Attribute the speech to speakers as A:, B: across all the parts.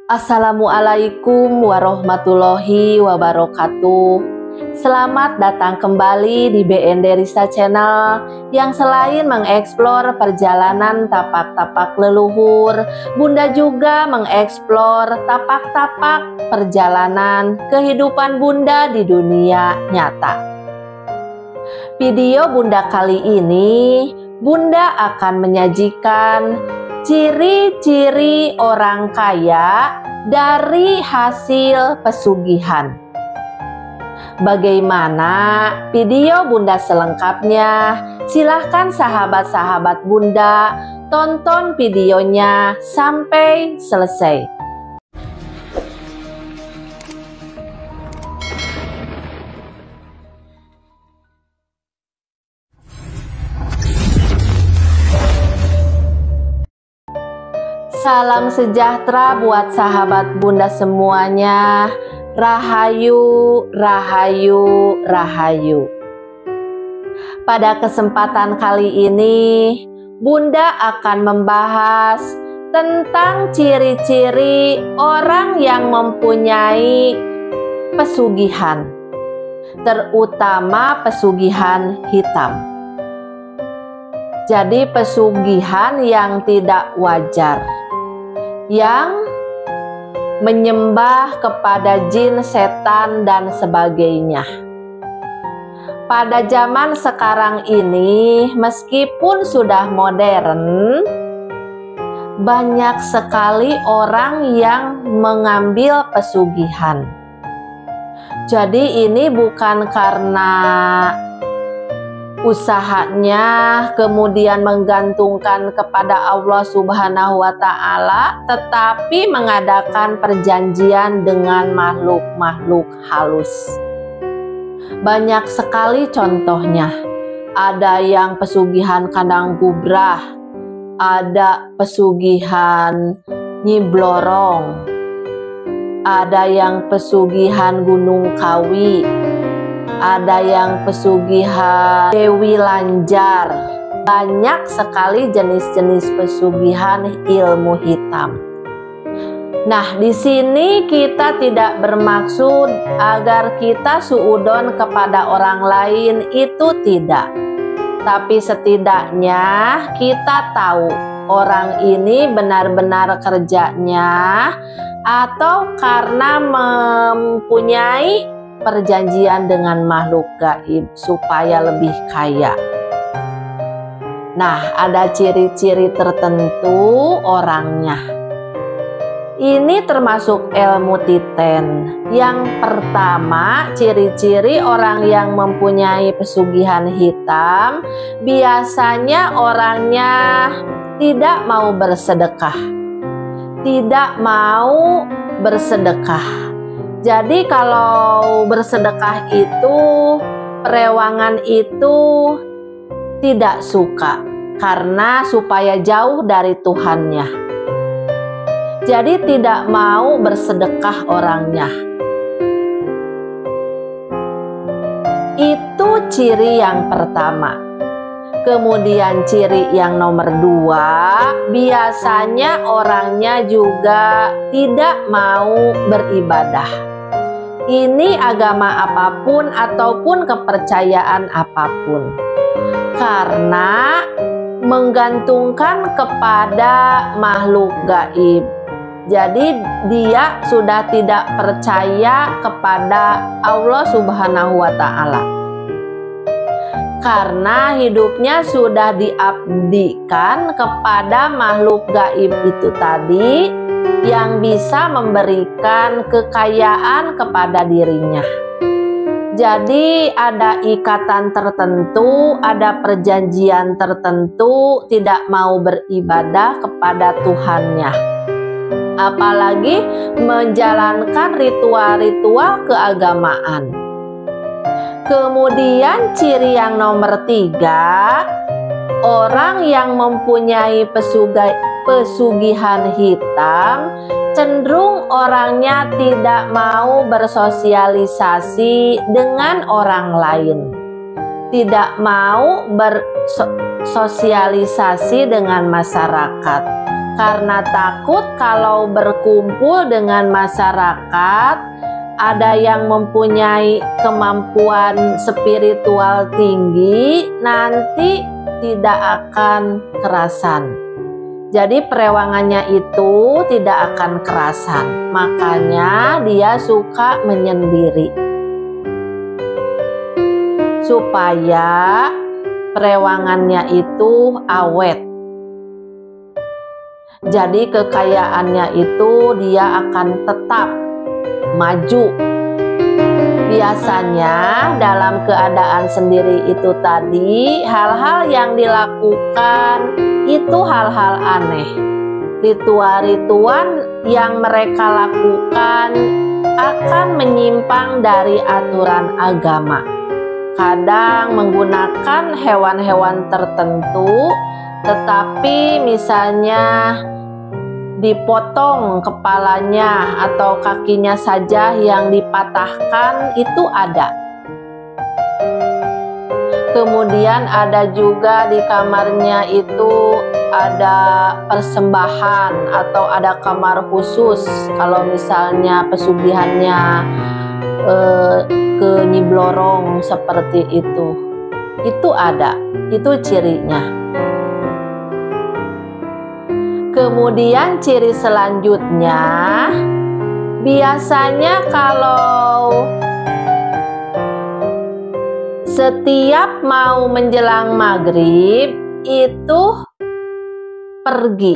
A: Assalamualaikum warahmatullahi wabarakatuh. Selamat datang kembali di BND Risa Channel yang selain mengeksplor perjalanan tapak-tapak leluhur, Bunda juga mengeksplor tapak-tapak perjalanan kehidupan Bunda di dunia nyata. Video Bunda kali ini, Bunda akan menyajikan ciri-ciri orang kaya dari hasil pesugihan. Bagaimana video Bunda selengkapnya? Silahkan sahabat-sahabat Bunda tonton videonya sampai selesai. Salam sejahtera buat sahabat Bunda semuanya. Rahayu, rahayu, rahayu. Pada kesempatan kali ini, Bunda akan membahas tentang ciri-ciri orang yang mempunyai pesugihan, terutama pesugihan hitam. Jadi pesugihan yang tidak wajar, yang menyembah kepada jin, setan, dan sebagainya. Pada zaman sekarang ini, meskipun sudah modern, banyak sekali orang yang mengambil pesugihan. Jadi ini bukan karena usahanya kemudian menggantungkan kepada Allah Subhanahu wa Ta'ala, tetapi mengadakan perjanjian dengan makhluk-makhluk halus. Banyak sekali contohnya. Ada yang pesugihan kandang gubrah, ada pesugihan Nyi Blorong, ada yang pesugihan Gunung Kawi, ada yang pesugihan Dewi Lanjar. Banyak sekali jenis-jenis pesugihan ilmu hitam. Nah, di sini kita tidak bermaksud agar kita suudon kepada orang lain, itu tidak. Tapi setidaknya kita tahu orang ini benar-benar kerjanya atau karena mempunyai perjanjian dengan makhluk gaib supaya lebih kaya. Nah, ada ciri-ciri tertentu orangnya. Ini termasuk ilmu titen. Yang pertama, ciri-ciri orang yang mempunyai pesugihan hitam, biasanya orangnya tidak mau bersedekah. Tidak mau bersedekah. Jadi kalau bersedekah itu, perewangan itu tidak suka, karena supaya jauh dari Tuhannya. Jadi tidak mau bersedekah orangnya. Itu ciri yang pertama. Kemudian ciri yang nomor dua, biasanya orangnya juga tidak mau beribadah. Ini agama apapun ataupun kepercayaan apapun, karena menggantungkan kepada makhluk gaib. Jadi dia sudah tidak percaya kepada Allah Subhanahu wa Ta'ala, karena hidupnya sudah diabdikan kepada makhluk gaib itu tadi, yang bisa memberikan kekayaan kepada dirinya. Jadi ada ikatan tertentu, ada perjanjian tertentu, tidak mau beribadah kepada Tuhannya, apalagi menjalankan ritual-ritual keagamaan. Kemudian ciri yang nomor tiga, orang yang mempunyai pesugihan hitam, cenderung orangnya tidak mau bersosialisasi dengan orang lain, tidak mau bersosialisasi dengan masyarakat, Karena takut kalau berkumpul dengan masyarakat, ada yang mempunyai kemampuan spiritual tinggi, nanti tidak akan kerasan. Jadi perewangannya itu tidak akan kerasan, makanya dia suka menyendiri. Supaya perewangannya itu awet. Jadi kekayaannya itu dia akan tetap maju. Biasanya dalam keadaan sendiri itu tadi, hal-hal yang dilakukan itu hal-hal aneh. Ritual-ritual yang mereka lakukan akan menyimpang dari aturan agama. Kadang menggunakan hewan-hewan tertentu, tetapi misalnya dipotong kepalanya atau kakinya saja yang dipatahkan, itu ada. Kemudian ada juga di kamarnya itu ada persembahan atau ada kamar khusus kalau misalnya pesugihannya ke Nyi Blorong seperti itu ada, itu cirinya. Kemudian ciri selanjutnya, biasanya kalau setiap mau menjelang maghrib itu pergi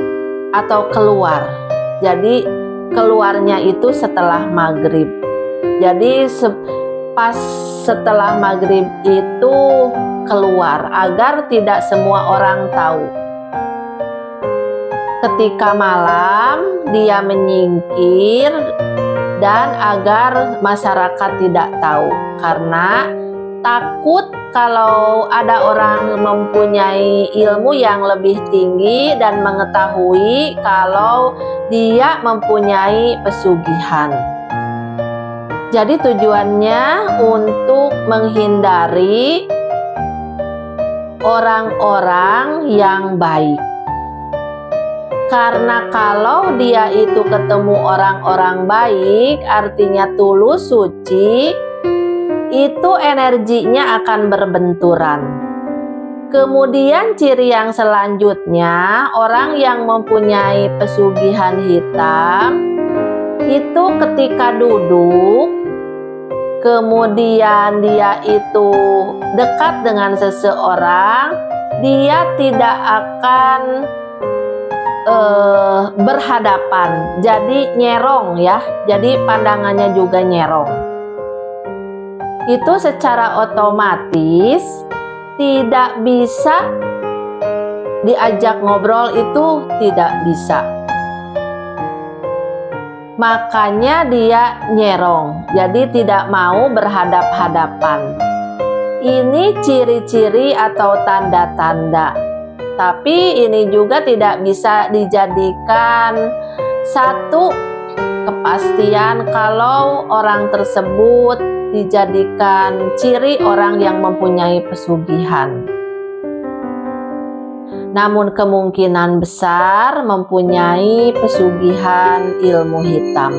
A: atau keluar. Jadi keluarnya itu setelah maghrib. Jadi pas setelah maghrib itu keluar agar tidak semua orang tahu. Ketika malam dia menyingkir dan agar masyarakat tidak tahu, karena takut kalau ada orang mempunyai ilmu yang lebih tinggi dan mengetahui kalau dia mempunyai pesugihan. Jadi tujuannya untuk menghindari orang-orang yang baik. Karena kalau dia itu ketemu orang-orang baik, artinya tulus, suci, itu energinya akan berbenturan. Kemudian ciri yang selanjutnya, orang yang mempunyai pesugihan hitam, itu ketika duduk, kemudian dia itu dekat dengan seseorang, dia tidak akan berhadapan, jadi nyerong ya, jadi pandangannya juga nyerong. Itu secara otomatis tidak bisa diajak ngobrol, itu tidak bisa. Makanya dia nyerong, jadi tidak mau berhadap-hadapan. Ini ciri-ciri atau tanda-tanda. Tapi ini juga tidak bisa dijadikan satu kepastian kalau orang tersebut dijadikan ciri orang yang mempunyai pesugihan. Namun kemungkinan besar mempunyai pesugihan ilmu hitam.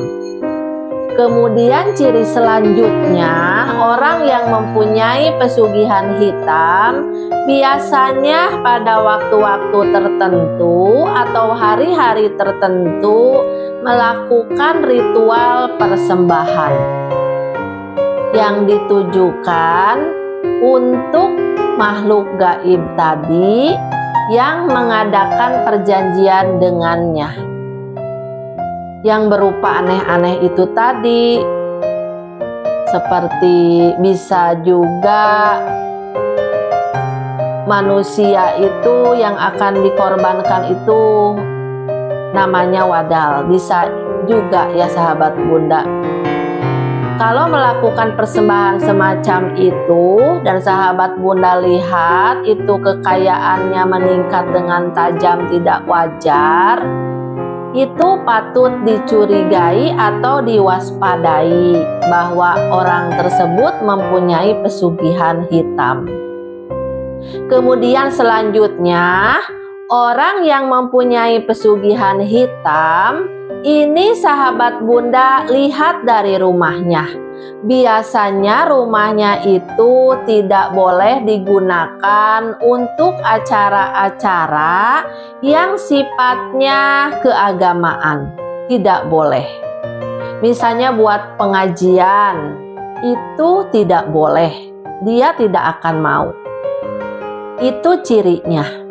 A: Kemudian ciri selanjutnya, orang yang mempunyai pesugihan hitam biasanya pada waktu-waktu tertentu atau hari-hari tertentu melakukan ritual persembahan yang ditujukan untuk makhluk gaib tadi yang mengadakan perjanjian dengannya, yang berupa aneh-aneh itu tadi, seperti bisa juga manusia itu yang akan dikorbankan itu namanya wadal, bisa juga ya sahabat Bunda. Kalau melakukan persembahan semacam itu dan sahabat Bunda lihat itu kekayaannya meningkat dengan tajam tidak wajar, itu patut dicurigai atau diwaspadai bahwa orang tersebut mempunyai pesugihan hitam. Kemudian selanjutnya, Orang yang mempunyai pesugihan hitam, ini sahabat Bunda lihat dari rumahnya. Biasanya rumahnya itu tidak boleh digunakan untuk acara-acara yang sifatnya keagamaan. Tidak boleh. Misalnya buat pengajian, itu tidak boleh. Dia tidak akan mau. Itu cirinya.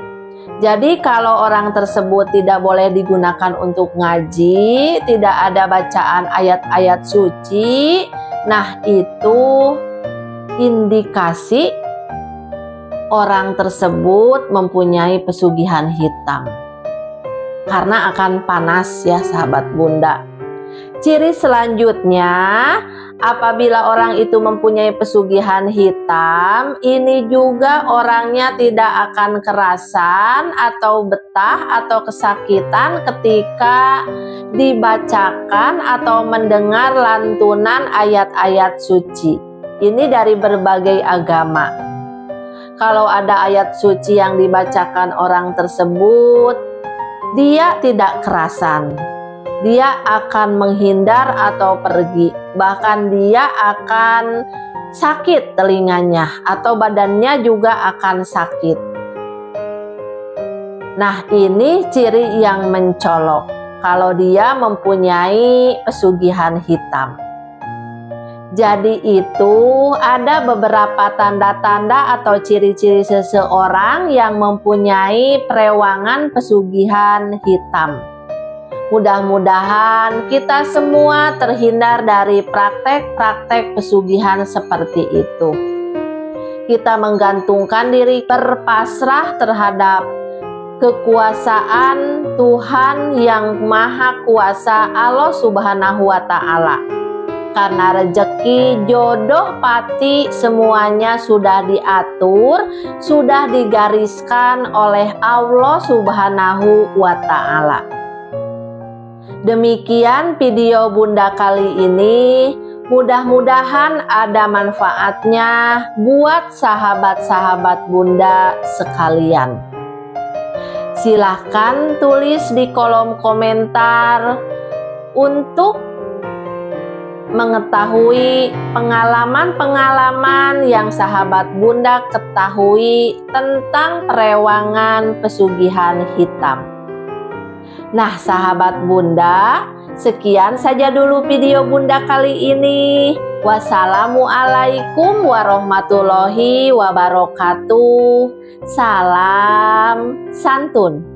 A: Jadi kalau orang tersebut tidak boleh digunakan untuk ngaji, tidak ada bacaan ayat-ayat suci, nah itu indikasi orang tersebut mempunyai pesugihan hitam. Karena akan panas ya sahabat Bunda. Ciri selanjutnya, apabila orang itu mempunyai pesugihan hitam, ini juga orangnya tidak akan kerasan atau betah atau kesakitan ketika dibacakan atau mendengar lantunan ayat-ayat suci. Ini dari berbagai agama. Kalau ada ayat suci yang dibacakan orang tersebut, dia tidak kerasan. Dia akan menghindar atau pergi, bahkan dia akan sakit telinganya atau badannya juga akan sakit. Nah, ini ciri yang mencolok kalau dia mempunyai pesugihan hitam. Jadi itu ada beberapa tanda-tanda atau ciri-ciri seseorang yang mempunyai perewangan pesugihan hitam. Mudah-mudahan kita semua terhindar dari praktek-praktek pesugihan seperti itu. Kita menggantungkan diri berpasrah terhadap kekuasaan Tuhan yang Maha Kuasa, Allah Subhanahu wa Ta'ala. Karena rezeki, jodoh, pati semuanya sudah diatur, sudah digariskan oleh Allah Subhanahu wa Ta'ala. Demikian video Bunda kali ini, mudah-mudahan ada manfaatnya buat sahabat-sahabat Bunda sekalian. Silahkan tulis di kolom komentar untuk mengetahui pengalaman-pengalaman yang sahabat Bunda ketahui tentang perewangan pesugihan hitam. Nah sahabat Bunda, sekian saja dulu video Bunda kali ini. Wassalamualaikum warahmatullahi wabarakatuh. Salam santun.